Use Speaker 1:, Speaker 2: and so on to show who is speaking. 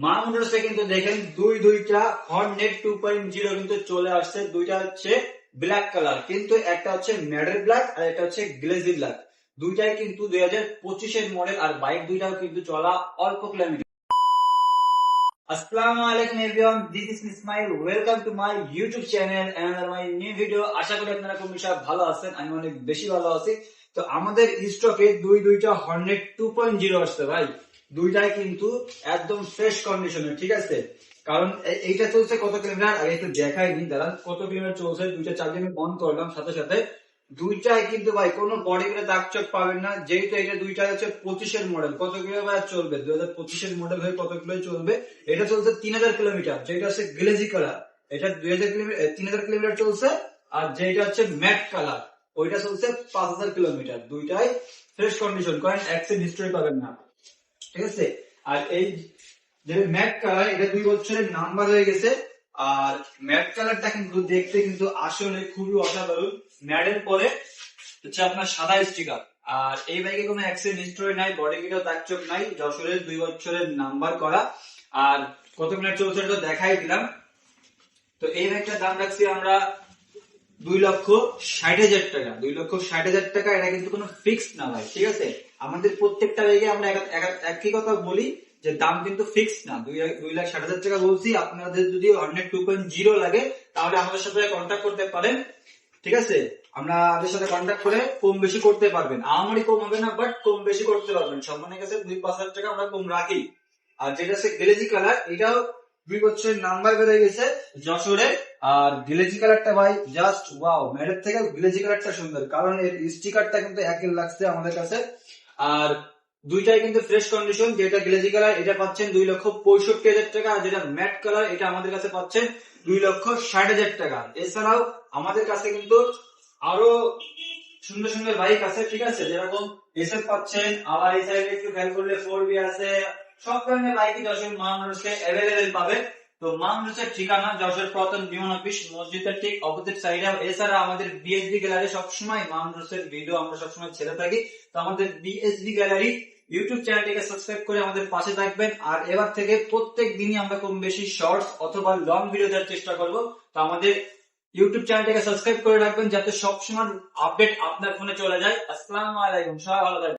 Speaker 1: মাউন্টসে কিন্তু দেখেন দুইটা হর্নেট 2.0 কিন্তু চলে আসছে। দুইটা হচ্ছে ব্ল্যাক কালার, কিন্তু একটা হচ্ছে ম্যাডেল ব্ল্যাক আর একটা হচ্ছে গ্লেজি ব্ল্যাক। দুইটাই কিন্তু 2025 এর মডেল, আর বাইক দুইটাও কিন্তু চলা অল্প কিলোমিটার। আসসালামু আলাইকুম everyone, this is Ismail. Welcome to my YouTube channel and my new video. আশা করি আপনারা খুব ভালো আছেন, আমি অনেক বেশি ভালো আছি। তো আমাদের স্টকে দুইটা হর্নেট 2.0 আসছে ভাই। দুইটাই কিন্তু একদম ফ্রেশ কন্ডিশনের, ঠিক আছে? কারণ এইটা চলছে কত কিলোমিটার আগে একটু দেখাইনি, দাঁড়ান কত কিলোমিটার চলছে। দুইটা চার্জিং অন করলাম সাথে সাথে। দুইটাই কিন্তু ভাই কোনো বডি করে দাগ চোখ পাবেন না, যেহেতু এটা দুইটাই হচ্ছে 25 এর মডেল। কত কিলোমিটার চলবে? 2025 এর মডেল হয়ে কত কিলো চলবে? এটা চলছে 3000 কিলোমিটার, যেটা হচ্ছে গ্লেজি কালার। এটা 3000 কিলোমিটার চলছে। আর যেটা হচ্ছে ম্যাট কালার, ওইটা চলছে 5000 কিলোমিটার। দুইটাই fresh condition, coin accident history পাবেন না, ঠিক আছে? আর এই যে ম্যাট কালার, এটা 2 বছরের নাম্বার হয়ে গেছে। আর ম্যাট কালারটা কিন্তু দেখতে কিন্তু আসলে খুবই অসাধারণ। ম্যাটের পরে হচ্ছে আপনার সাদা স্টিকার। আর এই বাইকে কোনো অ্যাক্সিডেন্ট হিস্টরি নাই, বডি কিটেও দাগ চোখ নাই, যশোরের 2 বছরের নাম্বার করা। আর কত মিনিট চলছে তো দেখাই দিলাম। তো এই বাইকটার দাম রাখছি আমরা 2,60,000 টাকা। 2,60,000 টাকা। এটা কিন্তু কোনো ফিক্স না ভাই, ঠিক আছে? আমাদের প্রত্যেকটা বাইকে আমরা একই কথা বলি যে দাম কিন্তু ফিক্স না। 2,60,000 টাকা বলছি। আপনাদের যদি হর্নেট 2.0 লাগে তাহলে আমাদের সাথে কন্ট্যাক্ট করতে পারেন, ঠিক আছে? আমরা আমাদের সাথে কন্ট্যাক্ট করে কম বেশি করতে পারবেন। আমারই কম হবে না, বাট কম বেশি করতে পারবেন। সম্মানের কাছে 2-5,000 টাকা আমরা কম রাখি। আর যেটা হচ্ছে গ্লেজি কালার, এটাও 2 বছরের নাম্বার বেড়ে গেছে যশোরে। আর গ্লেজি কালারটা ভাই জাস্ট ওয়াও, ম্যাটের থেকে গ্লেজি কালারটা সুন্দর, কারণ এর স্টিকারটা কিন্তু একই লাগছে আমাদের কাছে। আর দুইটাই কিন্তু ফ্রেশ কন্ডিশন। যেটা গ্লেজি কালার এটা পাচ্ছেন 2,65,000 টাকা, আর যেটা ম্যাট কালার এটা আমাদের কাছে পাচ্ছেন 2,60,000 টাকা। এছাড়াও আমাদের কাছে কিন্তু আরো সুন্দর সুন্দর বাইক আছে, ঠিক আছে? যেরকম এসএফ পাচ্ছেন, আবার এই সাইডে একটু খেয়াল করলে 4B আছে। সব ধরনের বাইকই যশোর মাউন্টসে অ্যাভেলেবেল পাবে। তো মাউন্টসের ঠিকানা যশোর প্রতন বিমান অফিস, মসজিদের ঠিক অপোজিট সাইডে। এছাড়া আমাদের বিএসবি গ্যালারি সবসময় মাউন্টসের ভিডিও আমরা সবসময় ছেড়ে থাকি। তো আমাদের বিএসবি গ্যালারি ইউটিউব চ্যানেলটিকে সাবস্ক্রাইব করে আমাদের পাশে থাকবেন। আর এবার থেকে প্রত্যেক দিনই আমরা কম বেশি শর্টস অথবা লং ভিডিও দেওয়ার চেষ্টা করব। তো আমাদের ইউটিউব চ্যানেলটাকে সাবস্ক্রাইব করে রাখবেন, যাতে সবসময় আপডেট আপনার ফোনে চলে যায়। আসসালামু আলাইকুম, সবাই ভালো থাকবেন।